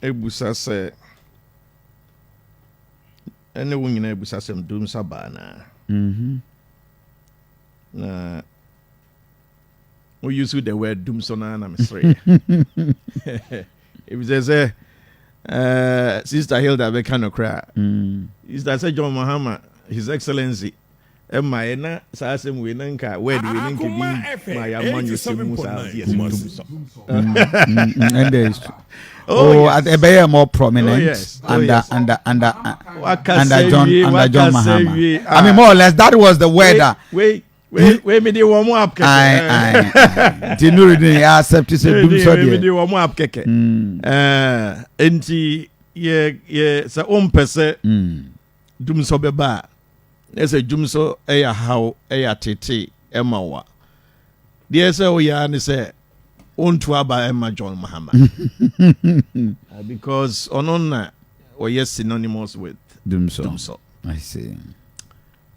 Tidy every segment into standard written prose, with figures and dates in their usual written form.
ebusa se ene wo nyina ebusa sem dum sabana na we use the word dum so na mesre if say Sister Hilda be kind of cry is that say John Mahama His Excellency Emma na sa asem we na nka word we na nka bi ma ya manyo semu sa yes dum so and there's at a better more prominent under John Mahama. I mean more or less that was the word we me dey warm up keke ti no reading ya accept say dum so we dey warm up keke enti ye sa pese dum so be ba e say dum so e ya how e ya tete e ma wa dey say o ya ni say onto aba Emma John Mahama because ononna or yes synonymous with dum so. I see.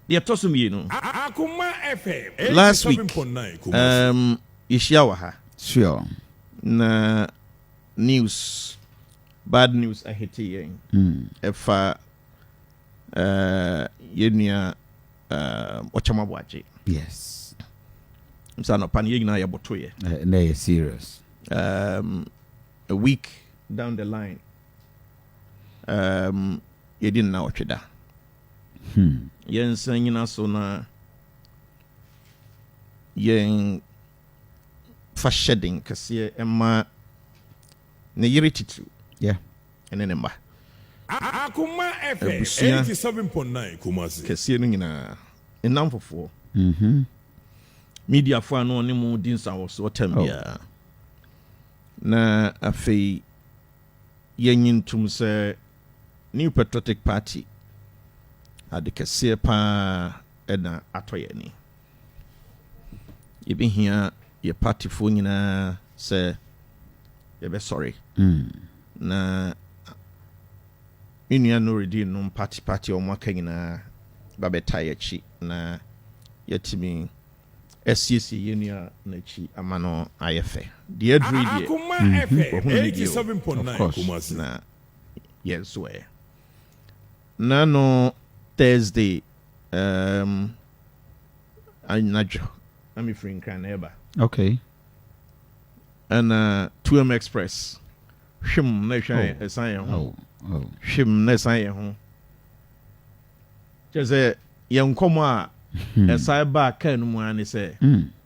The tosum yinu. Akoma FM. Last week, Ishiawaha. Sure. Na news, bad news. I hate you. If yenya ochamabwaji. Yes. Msano pani na ya botoye. They are serious. A week down the line, you didn't know what you da. Yen sanyina so na yen fasheding kase emma ne yiri titu. Yeah. Ene ne mba. Akoma FM 87.9 Kumasi. Kase no nyina enamfofo. Media fo ano ne mu dinsa wo so tambia. Na afei yen ntum se New Patriotic Party adekese pa ena atoye ni yebi hia ye party fo nyina se ye be sorry na inua no ready no party o mwaka nyina ba beta chi na yetimi SCC yenua na chi amano ayefe de adri de Akoma FM 87.9 Kumasi na yes we na no Thursday, I'm free in ever. Okay. And 2M Express. Shim Nation is I Shim Nessa home. Just a young coma as I back and one is a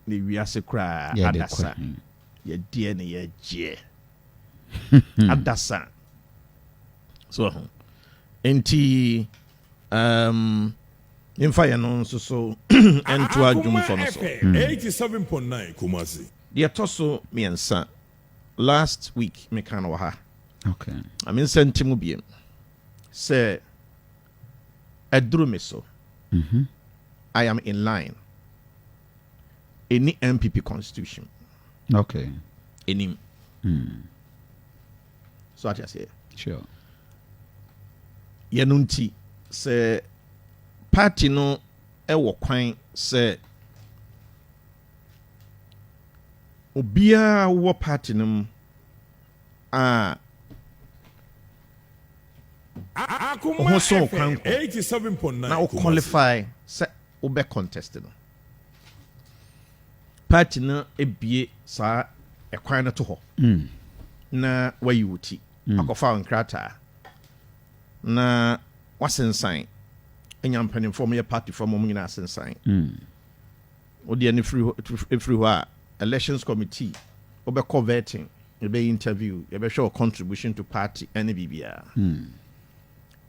we are so cry at that son. Your dear, your J. At that son. So, NT. In fire no so and to our doom so 87.9 Kumasi. The atoso miensa last week me kan wa ha. Okay. I mean sentimu biem. Say eduru me so. I am in line. Any MPP constitution. Okay. Any. So I just say. Sure. Yanunti. Se party no ewo kwan se obia wo party no Akoma FM 87.9 na o qualify se o be contest no party no ebie sa ekwan no to ho na wayuti akofa nkrata na wasensan enya mpanin from your party from mo nyina asensan odi ani free ho elections committee obe coverting ebe interview ebe show contribution to party any bibia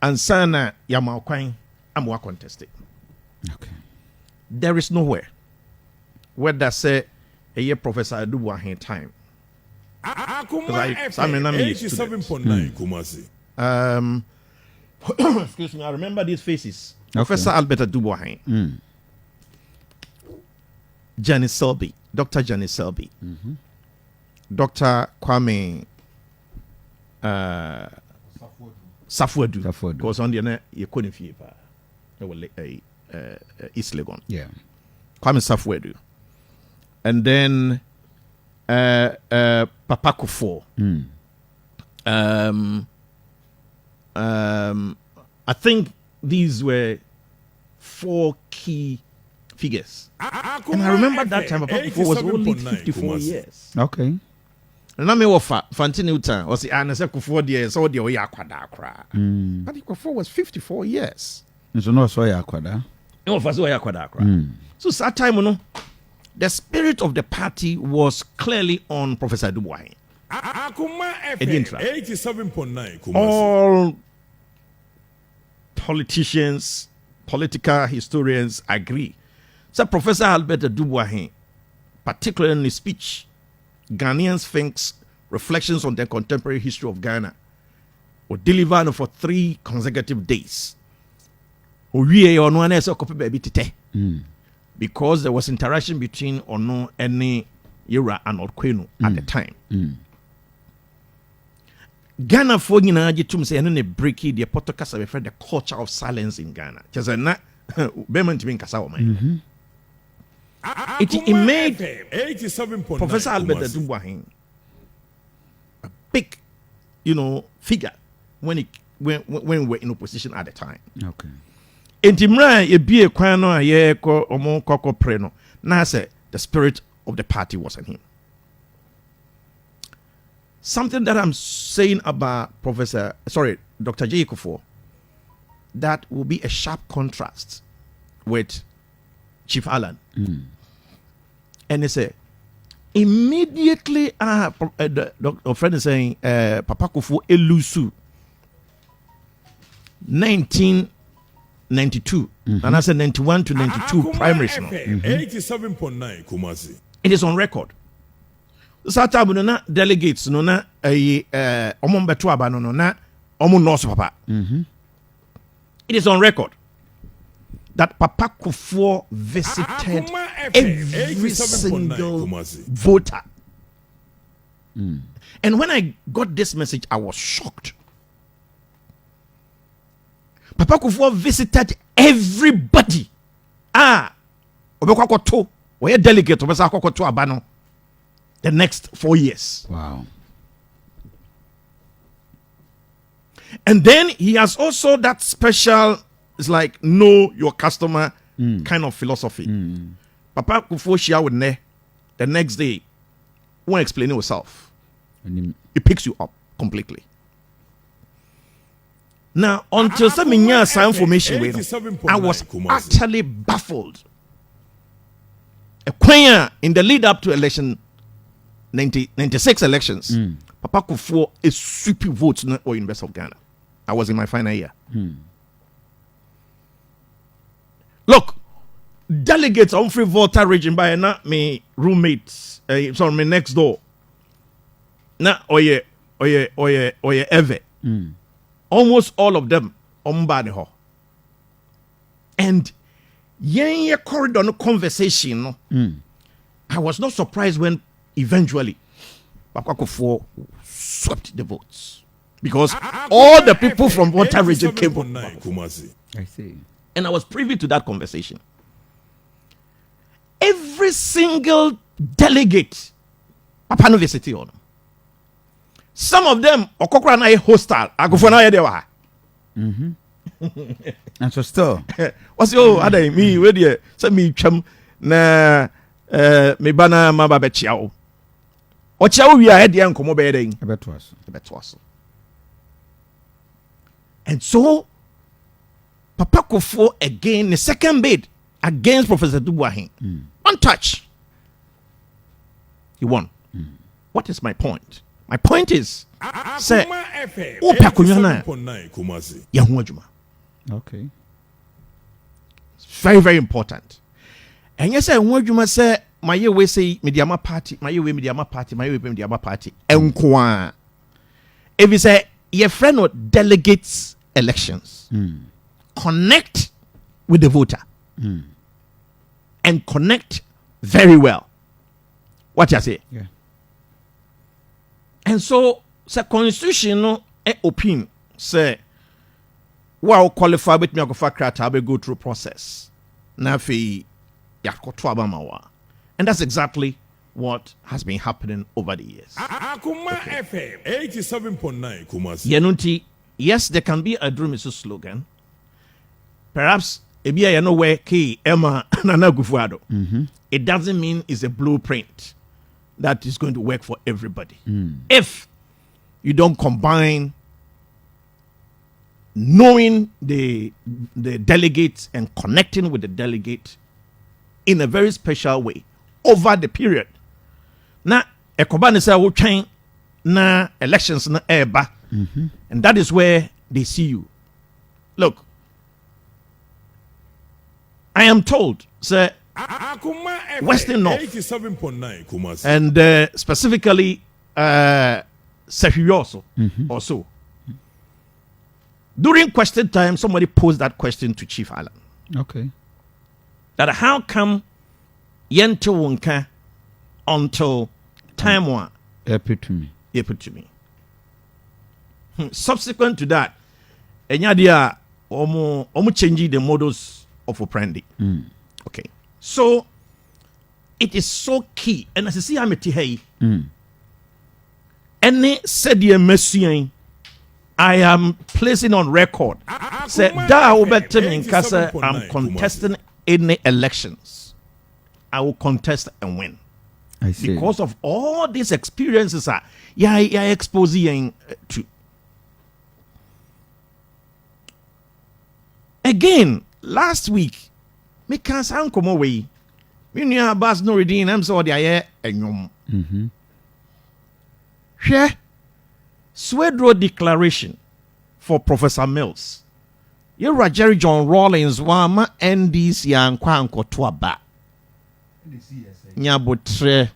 ansana yama kwan amwa contested. Okay. There is nowhere where that say a professor Adubu ahen time. Akoma FM 87.9 Kumasi. Excuse me, I remember these faces. Okay. Professor Albert Adubu, Janice Selby, Dr. Janice Selby, Dr. Kwame Safuadu, because on the net you couldn't feel East Legon. Yeah, Kwame Safuadu, and then Papa Kufo, I think these were 4 key figures. And I remember that time Papa Kufuor was only 54 years. Okay. And I mean, Fantini Uta was the Anasa Kufuor years, so the Oyakwada cry. But Kufuor was 54 years. So no, so Yakwada. No, for so Oyakwada cry. So that time, you know, the spirit of the party was clearly on Professor Dubois. Akoma FM 87.9. All politicians, political historians agree. So Professor Albert Dubois, particularly in his speech, Ghanaians thinks reflections on the contemporary history of Ghana were delivered for 3 consecutive days. Because there was interaction between Ono and Yura and Okwenu at the time. Ghana for Gina say and then break the podcast referred the culture of silence in Ghana. Just a na Bement being Kasawa. It made Professor Albert Dubois a big, figure when we were in opposition at the time. Okay. Intimra e bie kwan no aye ko omo kokko pre no na say the spirit of the party was in him. Something that I'm saying about Dr. J. Kufuor, that will be a sharp contrast with Chief Alan. And they say, immediately, the friend is saying, Papa Kufuor elusu 1992, and I said 91 to 92 primaries now. 87.9 Kumasi. It is on record. Satabu na delegates no na omombeto aba no na omo nurse papa. It is on record that Papa Kufuor visited every single voter. And when I got this message, I was shocked. Papa Kufuor visited everybody. Obekwa to we delegate obesa to abano the next 4 years. Wow. And then he has also that special, it's like know your customer kind of philosophy. Papa Kufuor share with ne the next day won't explain yourself. It picks you up completely. Now, until some information, I was utterly baffled. A choir in the lead up to election 96 elections, Papa Kufuor is sweeping votes in the University of Ghana. I was in my final year. Look, delegates on free voter region by not me roommates, me next door. Na oye ever. Almost all of them ho. And yeah, corridor no conversation. I was not surprised when eventually Papa Kufuor swept the votes because all the people from voter region came from Kumasi. I see. And I was privy to that conversation. Every single delegate, Papa no visit on. Some of them, Okokra na hostile. Akufo na de wa. And so still, what's your other me? Where the send me chum na me bana maba be chiao. O chiao we are there nkomo be den. I bet was. And so Papa Kufuor again the second bid against Professor Dubois. Untouched. He won. What is my point? My point is, say, okay. It's very, very important. And yes, I say, my way say, Mediama party, my way, Mediama party, my way, Mediama party. And if you say, your friend or delegates elections, connect with the voter and connect very well. What you say? Yeah. And so, the constitution no opinion say, well, qualify with me go through process. And that's exactly what has been happening over the years. Akoma FM 87.9 Kumasi. Yenunti, yes, there can be a Drumisu slogan. Perhaps Ebia Yanowe Ki Emma Nana Gufuado. It doesn't mean it's a blueprint that is going to work for everybody. If you don't combine knowing the delegates and connecting with the delegate in a very special way over the period. Na Ekobane say wo twen na elections na eba. And that is where they see you. Look, I am told, sir, Western North 87.9 Kumasi. and specifically Sehioso also. During question time, somebody posed that question to Chief Alan. Okay. That how come Yente Wonka until time one Happy to me. Subsequent to that, Enyadia omu changing the models of operandi. Okay. So it is so key. And as you see, I'm any said ye messian, I am placing on record. Say da in Kasa, I'm contesting any elections. I will contest and win. I see. Because of all these experiences are exposing to. Again, last week, me can sound come away. Me near Bas Noridin, I'm so the air and Share Swedro declaration for Professor Mills. You're Jerry John Rawlings, Wama, NDC, and Kwanko Twaba. Nyabotre.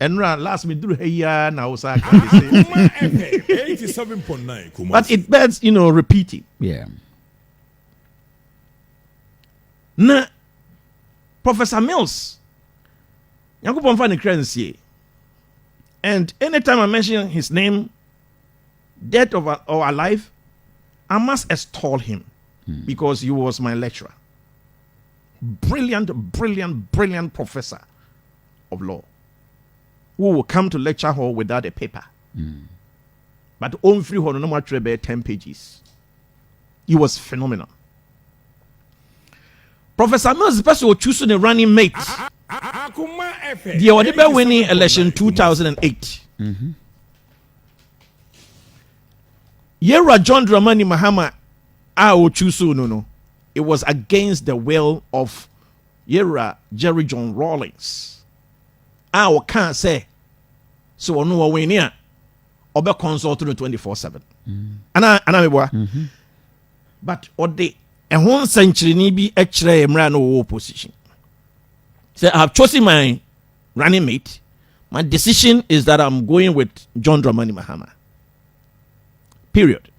And last me do here now, 87.9 Kumasi. But it bears, repeating. Yeah. Na Professor Mills, Yankupon Fanny Crency. And anytime I mention his name, dead or alive, I must extol him because he was my lecturer. Brilliant professor of law who will come to lecture hall without a paper. But on free hall, no matter 10 pages. He was phenomenal. Professor Mills is the person who choosing a running mate. The Odibe winning election 2008. Yera John Dramani Mahama no. It was against the will of Yera Jerry John Rawlings. I can't say so no way near Obe consult 24/7. But a 1 century ni bi ekire no opposition. So I have chosen my running mate. My decision is that I'm going with John Dramani Mahama. Period.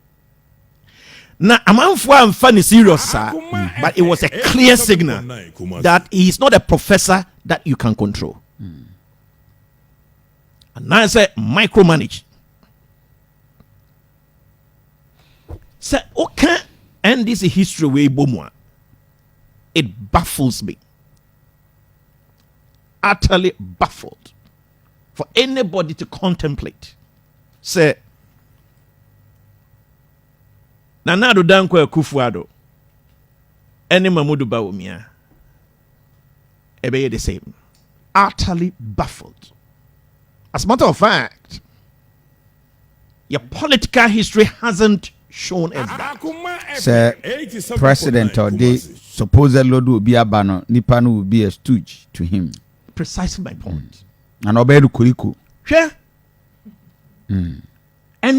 Now, I'm funny serious, sir, but it was a clear signal that he is not a professor that you can control. And now I say micromanage. Say, okay, and this is history way bomwa. It baffles me. Utterly baffled for anybody to contemplate. Say, Nanado Danko Kufuado, any Mamudu Bawumia, the same. Utterly baffled. As a matter of fact, your political history hasn't shown us that. Sir, President or the supposed Lord will be a banner, Nipano will be a stooge to him. Precisely my point. And Obedu Kuriku. Sure. And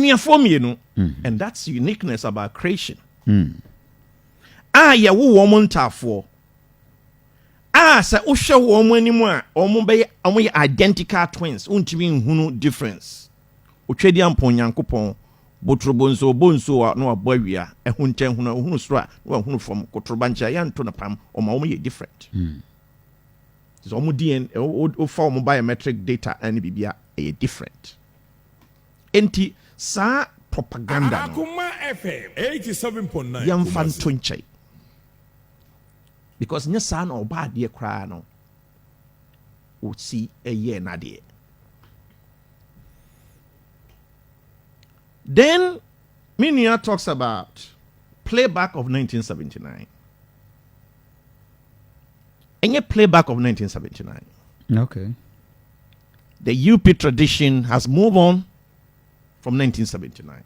near for me, and that's the uniqueness about creation. Ya woman for. Say Usha woman anymore, or Mumbai identical twins, untimin hunu difference. Uchedian Ponyankupon, Botrobonso, Bonso, no boya, a hunten hunusra, no from Kotrobancha, Yan Tonapam, or Maumi different. It's almost DNA or form biometric data and BBA a different. Enti sa propaganda. Akoma FM 87.9 Yam fan tunche. Because nye sa na oba de kra no. osi eye nade. Then Minia talks about playback of 1979. Any playback of 1979. Okay. The UP tradition has moved on from 1979.